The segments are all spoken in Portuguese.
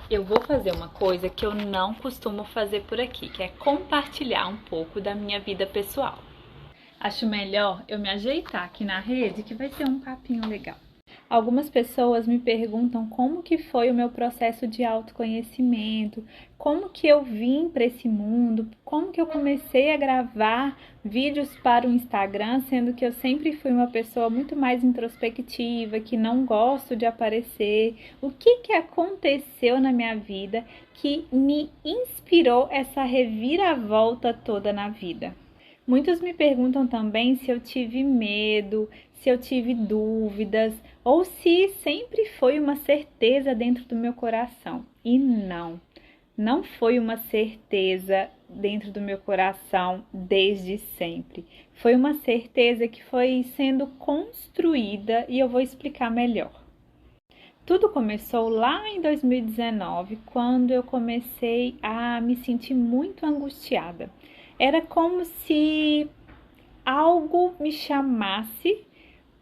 Eu vou fazer uma coisa que eu não costumo fazer por aqui, que é compartilhar um pouco da minha vida pessoal. Acho melhor eu me ajeitar aqui na rede, que vai ser um papinho legal. Algumas pessoas me perguntam como que foi o meu processo de autoconhecimento, como que eu vim para esse mundo, como que eu comecei a gravar vídeos para o Instagram, sendo que eu sempre fui uma pessoa muito mais introspectiva, que não gosto de aparecer. O que que aconteceu na minha vida que me inspirou essa reviravolta toda na vida? Muitos me perguntam também se eu tive medo, se eu tive dúvidas ou se sempre foi uma certeza dentro do meu coração. E não foi uma certeza dentro do meu coração desde sempre. Foi uma certeza que foi sendo construída e eu vou explicar melhor. Tudo começou lá em 2019, quando eu comecei a me sentir muito angustiada. Era como se algo me chamasse,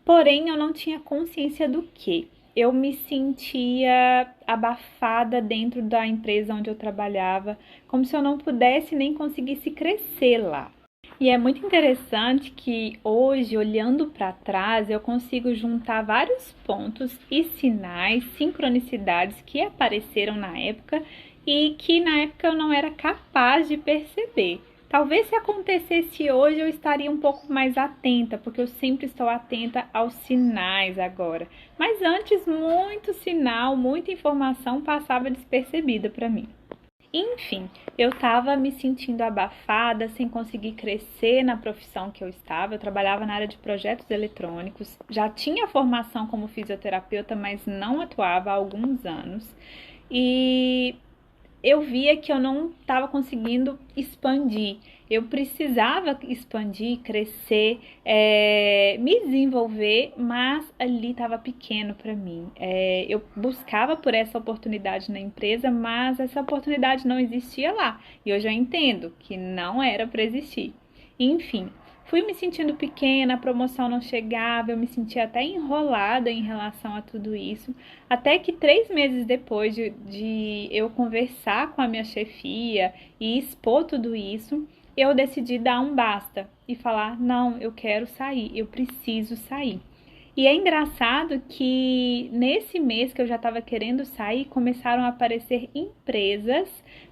porém eu não tinha consciência do que. Eu me sentia abafada dentro da empresa onde eu trabalhava, como se eu não pudesse nem conseguisse crescer lá. E é muito interessante que hoje, olhando para trás, eu consigo juntar vários pontos e sinais, sincronicidades que apareceram na época e que na época eu não era capaz de perceber. Talvez se acontecesse hoje eu estaria um pouco mais atenta, porque eu sempre estou atenta aos sinais agora. Mas antes, muito sinal, muita informação passava despercebida para mim. Enfim, eu estava me sentindo abafada, sem conseguir crescer na profissão que eu estava. Eu trabalhava na área de projetos eletrônicos, já tinha formação como fisioterapeuta, mas não atuava há alguns anos. E eu via que eu não estava conseguindo expandir. Eu precisava expandir, crescer, me desenvolver, mas ali estava pequeno para mim. Eu buscava por essa oportunidade na empresa, mas essa oportunidade não existia lá. E hoje eu entendo que não era para existir. Enfim, fui me sentindo pequena, a promoção não chegava, eu me sentia até enrolada em relação a tudo isso. Até que 3 meses depois de eu conversar com a minha chefia e expor tudo isso, eu decidi dar um basta e falar: não, eu quero sair, eu preciso sair. E é engraçado que nesse mês que eu já estava querendo sair, começaram a aparecer empresas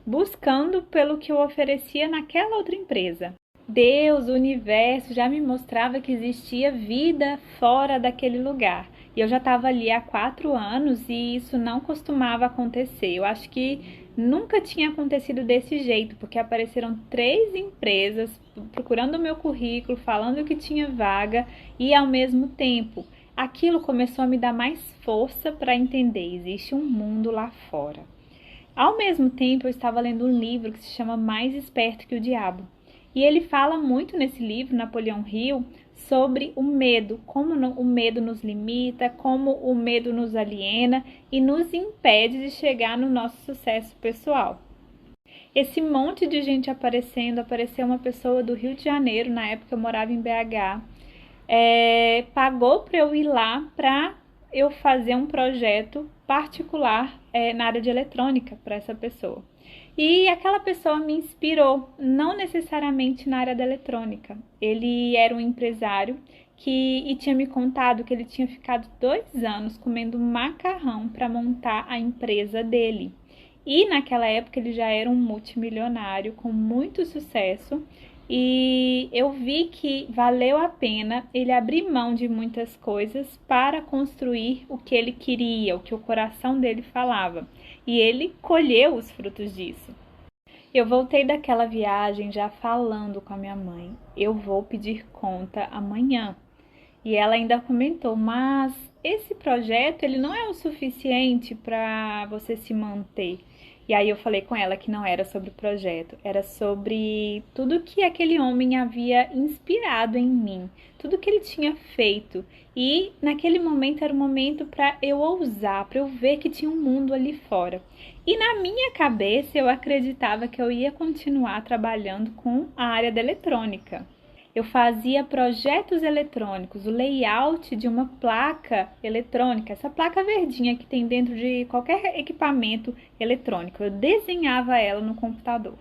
buscando pelo que eu oferecia naquela outra empresa. Deus, o universo já me mostrava que existia vida fora daquele lugar. E eu já estava ali há 4 anos e isso não costumava acontecer. Eu acho que nunca tinha acontecido desse jeito, porque apareceram 3 empresas procurando o meu currículo, falando que tinha vaga e ao mesmo tempo aquilo começou a me dar mais força para entender, existe um mundo lá fora. Ao mesmo tempo, eu estava lendo um livro que se chama Mais Esperto que o Diabo. E ele fala muito nesse livro, Napoleão Hill, sobre o medo, como o medo nos limita, como o medo nos aliena e nos impede de chegar no nosso sucesso pessoal. Esse monte de gente aparecendo, apareceu uma pessoa do Rio de Janeiro, na época eu morava em BH, pagou para eu ir lá para eu fazer um projeto particular na área de eletrônica para essa pessoa. E aquela pessoa me inspirou, não necessariamente na área da eletrônica. Ele era um empresário e tinha me contado que ele tinha ficado 2 anos comendo macarrão para montar a empresa dele. E naquela época ele já era um multimilionário com muito sucesso. E eu vi que valeu a pena ele abrir mão de muitas coisas para construir o que ele queria, o que o coração dele falava. E ele colheu os frutos disso. Eu voltei daquela viagem já falando com a minha mãe: eu vou pedir conta amanhã. E ela ainda comentou: mas esse projeto ele não é o suficiente para você se manter. E aí eu falei com ela que não era sobre o projeto, era sobre tudo que aquele homem havia inspirado em mim, tudo que ele tinha feito. E naquele momento era um momento para eu ousar, para eu ver que tinha um mundo ali fora. E na minha cabeça eu acreditava que eu ia continuar trabalhando com a área da eletrônica. Eu fazia projetos eletrônicos, o layout de uma placa eletrônica, essa placa verdinha que tem dentro de qualquer equipamento eletrônico. Eu desenhava ela no computador.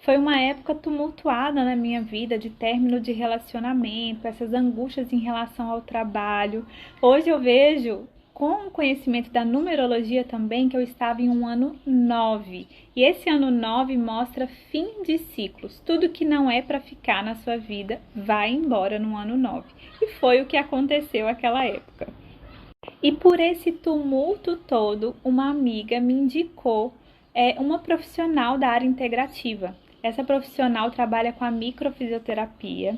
Foi uma época tumultuada na minha vida, de término de relacionamento, essas angústias em relação ao trabalho. Hoje eu vejo, com o conhecimento da numerologia também, que eu estava em um ano 9. E esse ano 9 mostra fim de ciclos. Tudo que não é para ficar na sua vida vai embora no ano 9. E foi o que aconteceu naquela época. E por esse tumulto todo, uma amiga me indicou uma profissional da área integrativa. Essa profissional trabalha com a microfisioterapia.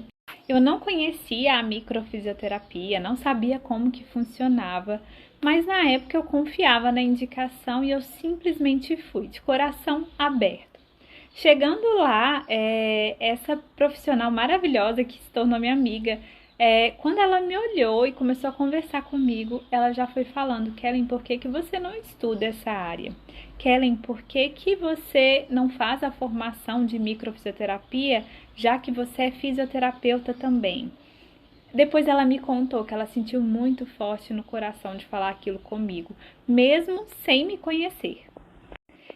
Eu não conhecia a microfisioterapia, não sabia como que funcionava, mas na época eu confiava na indicação e eu simplesmente fui, de coração aberto. Chegando lá, essa profissional maravilhosa que se tornou minha amiga, quando ela me olhou e começou a conversar comigo, ela já foi falando: Kellen, por que que você não estuda essa área? Kellen, por que que você não faz a formação de microfisioterapia, já que você é fisioterapeuta também? Depois ela me contou que ela sentiu muito forte no coração de falar aquilo comigo, mesmo sem me conhecer.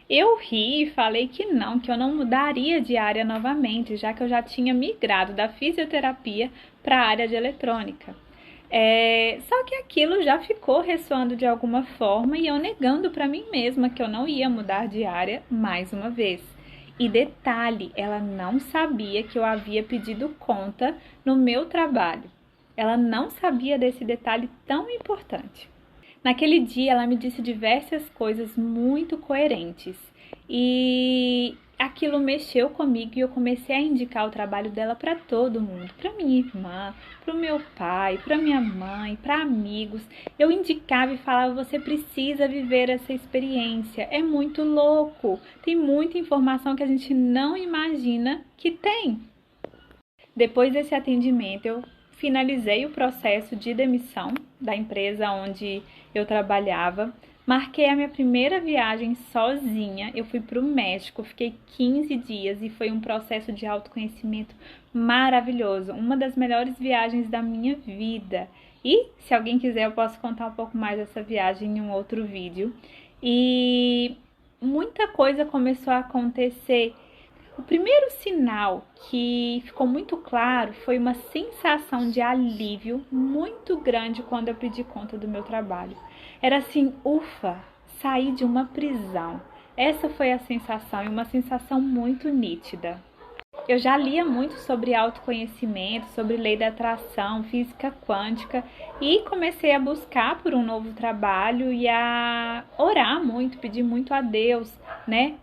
Eu ri e falei que eu não mudaria de área novamente, já que eu já tinha migrado da fisioterapia para a área de eletrônica. Só que aquilo já ficou ressoando de alguma forma e eu negando para mim mesma que eu não ia mudar de área mais uma vez. E detalhe, ela não sabia que eu havia pedido conta no meu trabalho. Ela não sabia desse detalhe tão importante. Naquele dia ela me disse diversas coisas muito coerentes e aquilo mexeu comigo e eu comecei a indicar o trabalho dela para todo mundo, para minha irmã, para o meu pai, para minha mãe, para amigos. Eu indicava e falava: você precisa viver essa experiência, é muito louco, tem muita informação que a gente não imagina que tem. Depois desse atendimento, eu finalizei o processo de demissão da empresa onde eu trabalhava. Marquei a minha primeira viagem sozinha. Eu fui para o México, fiquei 15 dias e foi um processo de autoconhecimento maravilhoso. Uma das melhores viagens da minha vida. E se alguém quiser, eu posso contar um pouco mais dessa viagem em um outro vídeo. E muita coisa começou a acontecer. O primeiro sinal que ficou muito claro foi uma sensação de alívio muito grande quando eu pedi conta do meu trabalho. Era assim: ufa, saí de uma prisão. Essa foi a sensação, e uma sensação muito nítida. Eu já lia muito sobre autoconhecimento, sobre lei da atração, física quântica, e comecei a buscar por um novo trabalho e a orar muito, pedir muito a Deus,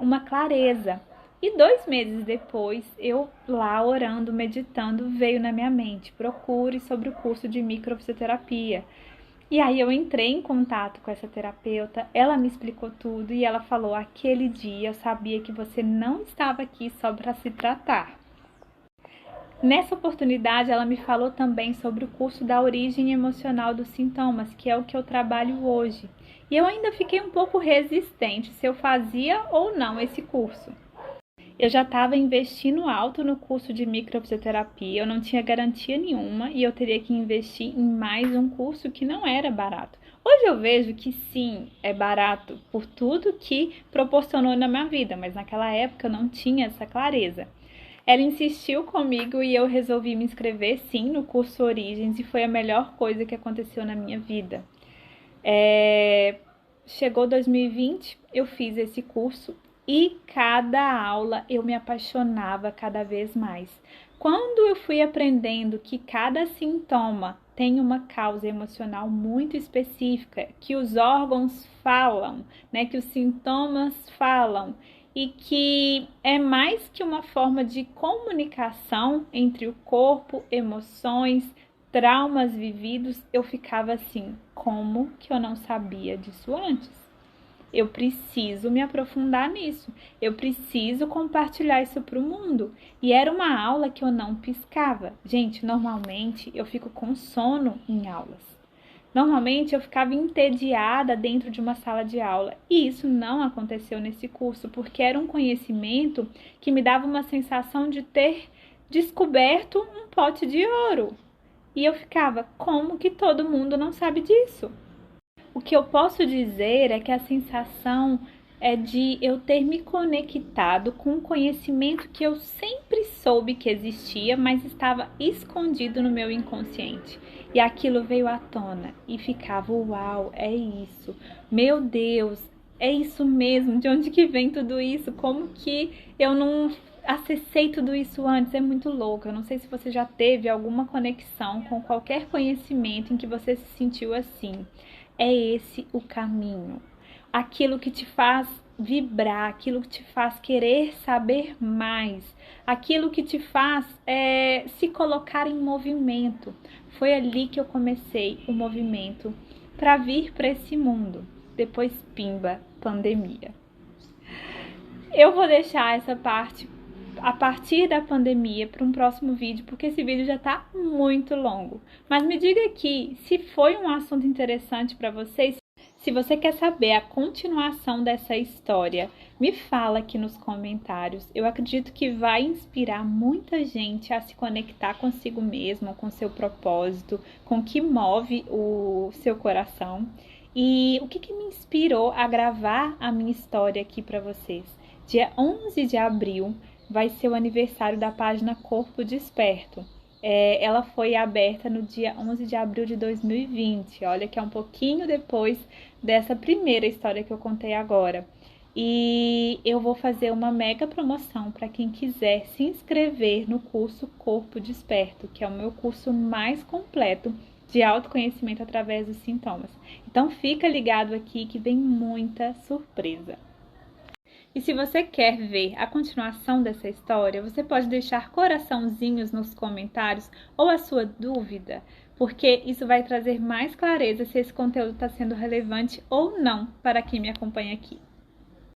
uma clareza. E 2 meses depois, eu lá orando, meditando, veio na minha mente: procure sobre o curso de microfisioterapia. E aí eu entrei em contato com essa terapeuta, ela me explicou tudo e ela falou: aquele dia eu sabia que você não estava aqui só para se tratar. Nessa oportunidade, ela me falou também sobre o curso da origem emocional dos sintomas, que é o que eu trabalho hoje. E eu ainda fiquei um pouco resistente se eu fazia ou não esse curso. Eu já estava investindo alto no curso de microfisioterapia, eu não tinha garantia nenhuma e eu teria que investir em mais um curso que não era barato. Hoje eu vejo que sim, é barato por tudo que proporcionou na minha vida, mas naquela época eu não tinha essa clareza. Ela insistiu comigo e eu resolvi me inscrever sim no curso Origens e foi a melhor coisa que aconteceu na minha vida. Chegou 2020, eu fiz esse curso. E cada aula eu me apaixonava cada vez mais. Quando eu fui aprendendo que cada sintoma tem uma causa emocional muito específica, que os órgãos falam, que os sintomas falam, e que é mais que uma forma de comunicação entre o corpo, emoções, traumas vividos, eu ficava assim: como que eu não sabia disso antes? Eu preciso me aprofundar nisso, eu preciso compartilhar isso para o mundo. E era uma aula que eu não piscava. Gente, normalmente eu fico com sono em aulas. Normalmente eu ficava entediada dentro de uma sala de aula. E isso não aconteceu nesse curso, porque era um conhecimento que me dava uma sensação de ter descoberto um pote de ouro. E eu ficava, como que todo mundo não sabe disso? O que eu posso dizer é que a sensação é de eu ter me conectado com um conhecimento que eu sempre soube que existia, mas estava escondido no meu inconsciente. E aquilo veio à tona e ficava, uau, é isso. Meu Deus, é isso mesmo. De onde que vem tudo isso? Como que eu não acessei tudo isso antes? É muito louco. Eu não sei se você já teve alguma conexão com qualquer conhecimento em que você se sentiu assim. É esse o caminho. Aquilo que te faz vibrar, aquilo que te faz querer saber mais, aquilo que te faz se colocar em movimento. Foi ali que eu comecei o movimento para vir para esse mundo. Depois, pimba, pandemia. Eu vou deixar essa parte a partir da pandemia para um próximo vídeo, porque esse vídeo já está muito longo. Mas me diga aqui se foi um assunto interessante para vocês. Se você quer saber a continuação dessa história, me fala aqui nos comentários. Eu acredito que vai inspirar muita gente a se conectar consigo mesmo, com seu propósito, com o que move o seu coração. E o que me inspirou a gravar a minha história aqui para vocês? Dia 11 de abril vai ser o aniversário da página Corpo Desperto. Ela foi aberta no dia 11 de abril de 2020. Olha que é um pouquinho depois dessa primeira história que eu contei agora. E eu vou fazer uma mega promoção para quem quiser se inscrever no curso Corpo Desperto, que é o meu curso mais completo de autoconhecimento através dos sintomas. Então fica ligado aqui que vem muita surpresa. E se você quer ver a continuação dessa história, você pode deixar coraçãozinhos nos comentários ou a sua dúvida, porque isso vai trazer mais clareza se esse conteúdo está sendo relevante ou não para quem me acompanha aqui.